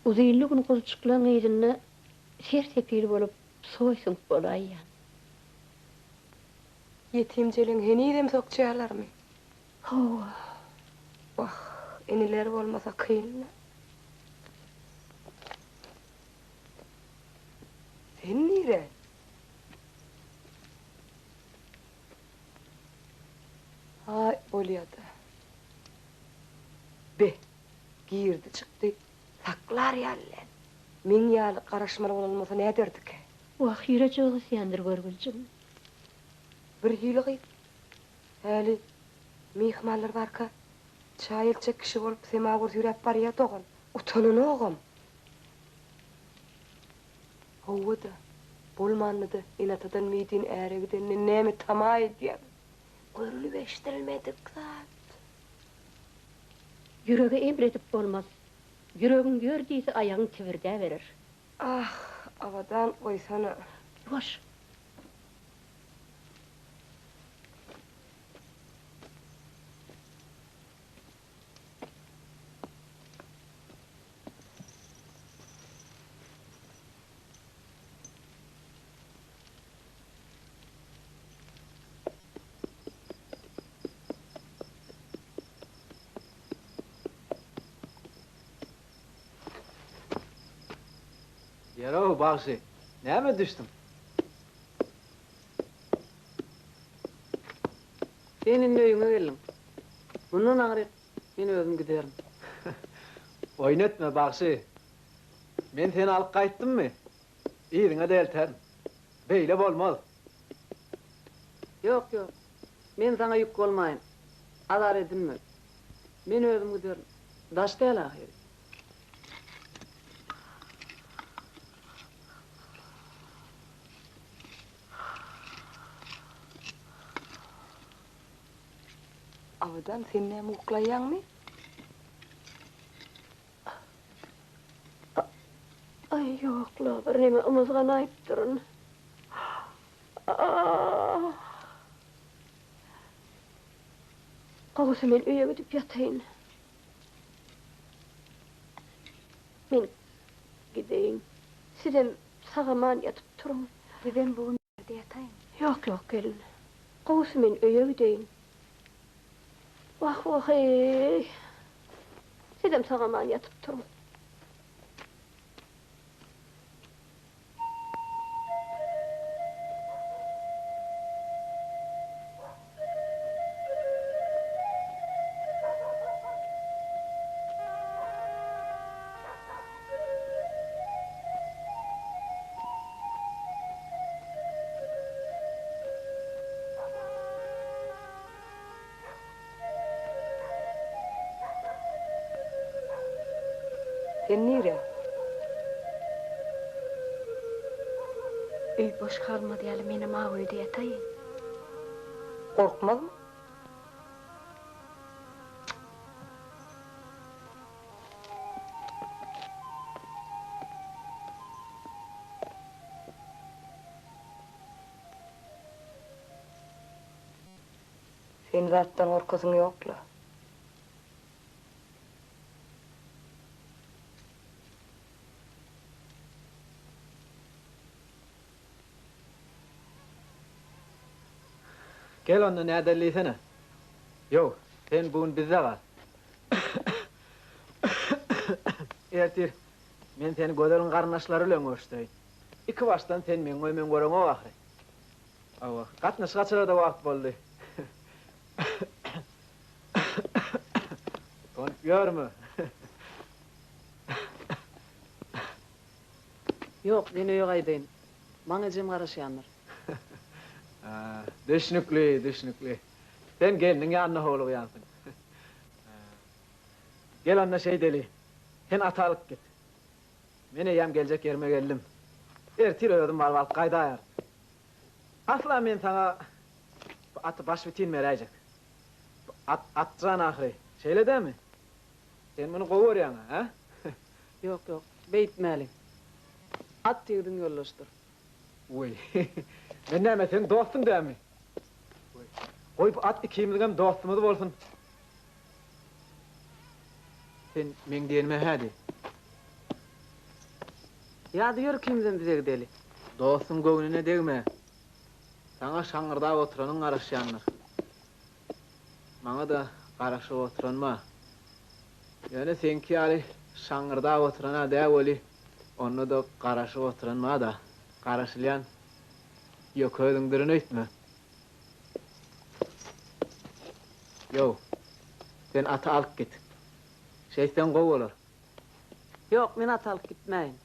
Uzaylı gün kızçıklan eýdinne sertepil bolup soýsun bolaýan. Yetimjeliň henidem sokçalarmy? Hawa. Wah, eniler bolmasa kıyın. Sen nire? Hay bolýady. Be, girdi çıktı. Saklar ýaly. Min ýaly garaşmaly bolmasa ne derdik? Wah, ýüreği sendir görgüljüm. Bir hili gıyt. Häli mihmanlar barka. Çay içecek kişi bolup semagur ýürep barýa togan. Utanyn ogam. Howada. Bolmanlydy. Enatadan midin äregiden näme tama edýär. Görülüp eşdirilmedik zat. Ýüregi emredip bolmaz. Ýüregiň gördüýse aýagyň tibirde berer. Ah, avadan goýsana. Ýoş. Yaro bagsy. Näme düşdüm? Senin öýüňe geldim. Bundan agyryk men özüm giderim. Oynatma bagsy. Men seni alyp gaýtdymmy? Ýeriňe delter. Beýle bolmaz. Yok. Men sana yük bolmaýyn. Azar edilme. Men özüm giderim. Daş däl ahir. Avadan sen näme uklaýanmy? Ay ýokla, bir neme ymyzgan aýpdyryn. Gawsy men öýe gidip ýataýyn. Men gideýin. Sizem sagaman ýatyp turuň. Dedem bu nerede yatayım? Yok gelin. Gawsy men öýe gideýin. Wah ey. Sizem sagaman ýatyp turuň. Sen nire? Öy boş kalmadı yalı benim ağıydı yatayım. Korkmaz mı? Sen zattan korkusun yokla. Gel onu ne derliysene. Yok, sen bugün bizde kal. Ertir, men seni göderin karnaşları ile hoştayım. İki baştan sen men gömen görün o ahire. Ava, katnaş kaçıra da vakt boldu. Konuşuyor mu? Yok, yine yok aydayın. Bana cem karışyanlar. Düşnüklü. Sen gelinin yanına oğlu yansın. Gel onunla şey deli. Sen atalık git. Men eyem gelecek yerime geldim. Ertir ödüm var valk kayda ayar. Asla men sana atı baş bitin merayacak. Attıran ahri. Şeyle değil mi? Sen bunu kovur yana, ha? Yok, beyitmeyelim. At tiğdin yollaştır. Uy, men neyme sen dostun değil mi? Koyup at ikimizden dostumuz olsun. Sen men diyenime hadi. Ya diyor kimden bize deli. Dostun göğnüne değme. Sana şangırda oturanın karışyanlar. Bana da karışıp oturanma. Yani senki ali şangırda oturana değil oli. Onu da karışıp oturanma da. Karışılayan yok ödündürünü etme. Yo, sen atı alıp git. Şeytan kov olur. Yok, men at alıp gitmeyin.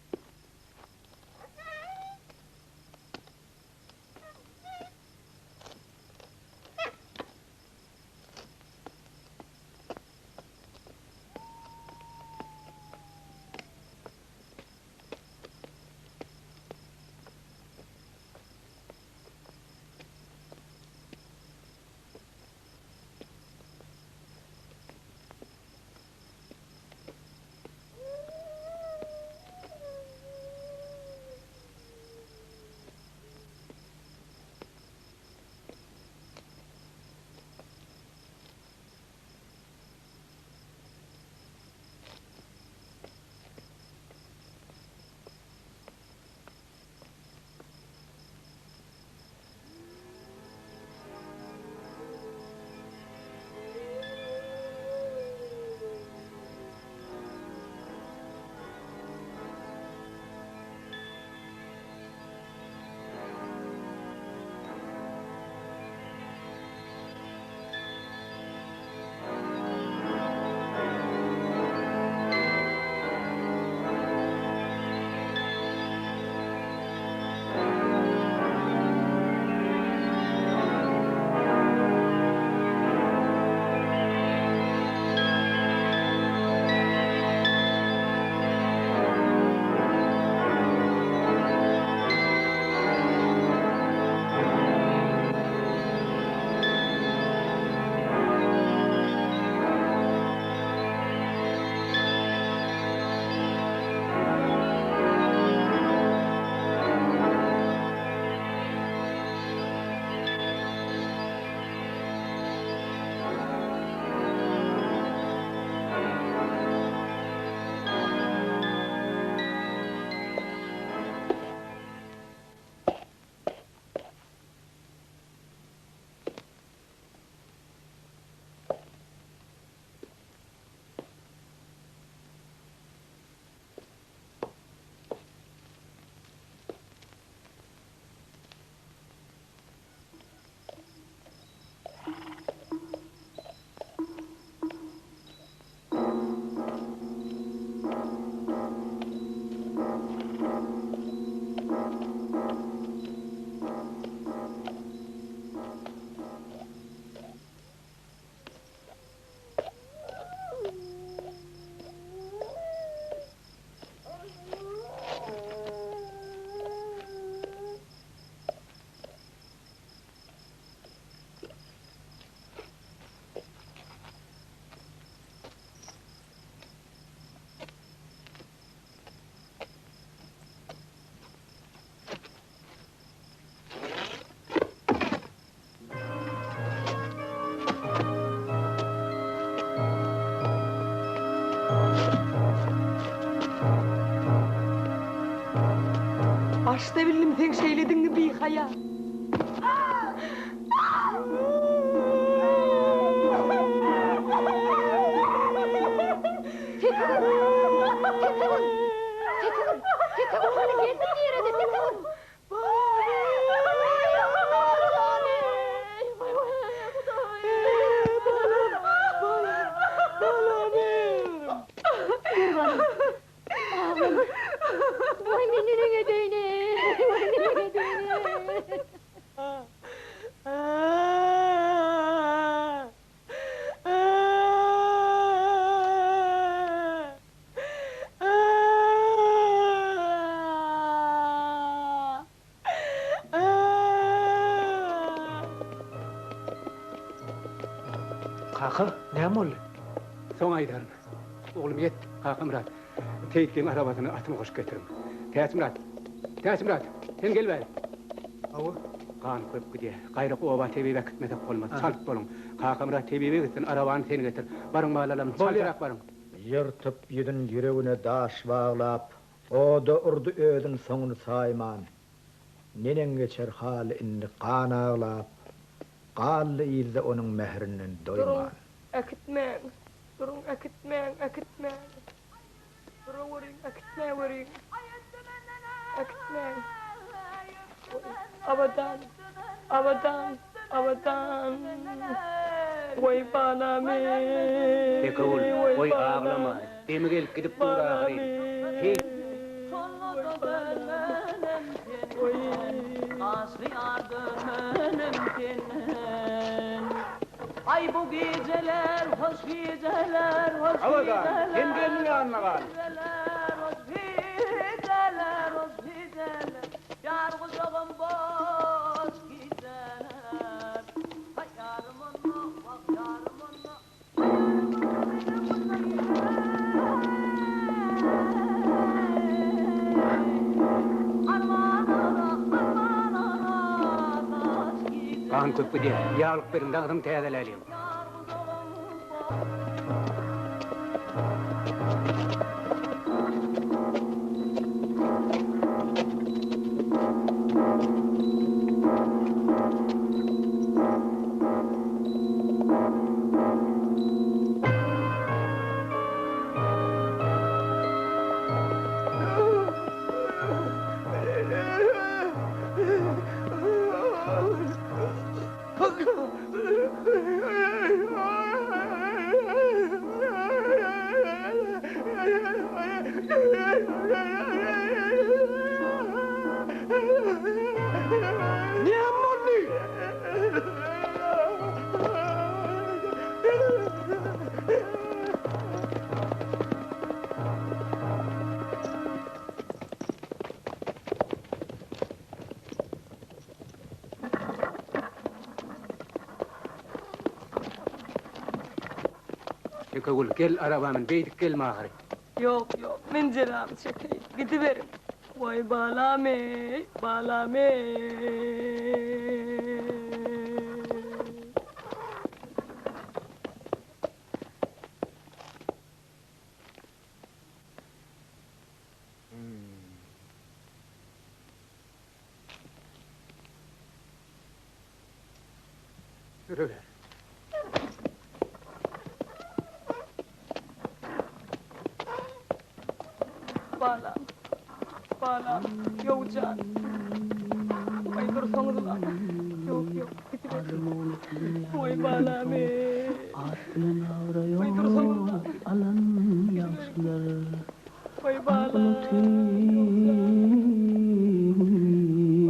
Başta bildim sen şeyledin mi bir haya? Aha, näme boldy? Soň aýdaryn. Oglum yet, Hakamrat. Teýtdiň arabasyny atyma goşup getirin. Täsmirat. Täsmirat. Sen gelbäl. Awa, Kan köp gidýär. Gaýra oba tebebe gitmedek bolmaz. Çalt boluň. Hakamrat tebebe gitsin, arabany sen getir. Barıň balalarym, çalyrak barıň. yırtıp ýedin ýüregine daş baglap, oda urdu ödün soňuny saýman. Nenen geçer hal indi kan ağlap, gally ýylda onuň mehrinden doýman. Akitmeň. Durun akitmeň. Durun wering akitmeň. Akitmeň. Abadan. Way banami. Ekawul, oy ağlama. Demi gelip gidip dur ağrıyın. Hey. Aslı yardımın mümkün. Ay bu geceler, hoş geceler, hoş geceler. Sen gelin anlagan. Hoş geceler. Yar kucağım boş gider. Ay yarım onu, bak yarım onu. Kan köp gidýär. Ýalyp berin, dagdym täzeläliň. Ekawul, gel arabamın, beydik gelme ahire. Yok, men jelam çekey. Gidiverin. Vay balame. Yürüver. Balam, yovcan. Ay dursanız lan. Yok, gidiverin. Vay balame. Ay dursanız lan. Alan yansılar. Vay balame.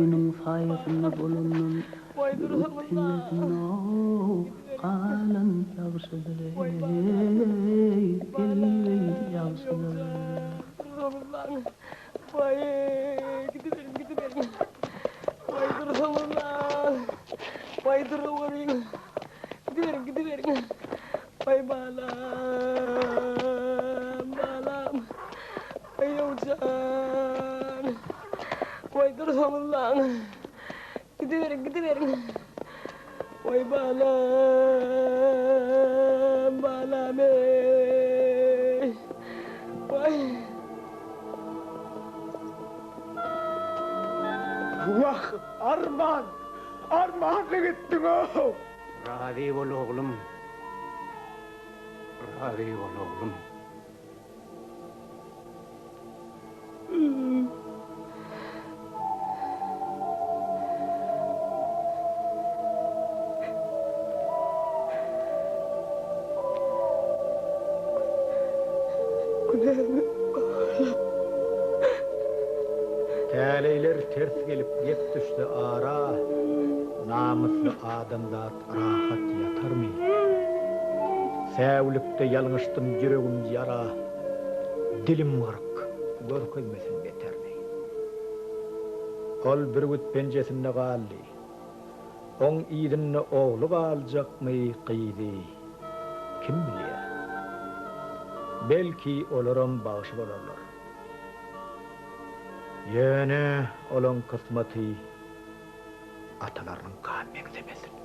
Onun sayesinde bulunun. Vay dursanız lan. Alan yansılar. Yansılar. Lan. Vay gidiverin. Vay dursanız lan. Vay duruvering. Gidiverin. Vay balam. Ay yovcan. Vay dursanız lan. Gidiverin. Vay balam ey. Vay. Vah, arman gittin o. Radi bol oğlum. Täleyler ters gelip yep düşdi ara. Namusly adamzat rahat yatarmy? Säwlikde ýalňyşdym ýüregim ýara. Dilim gark, görkezmesin betermi? Ol bir güt penjesinde galdy. Oň ýydyny ogly galjakmy gyýdy. kim bilýär? Belki olaram bağışı bolarlar. Ýöne olan kısmaty atalarının kan meňzemesin.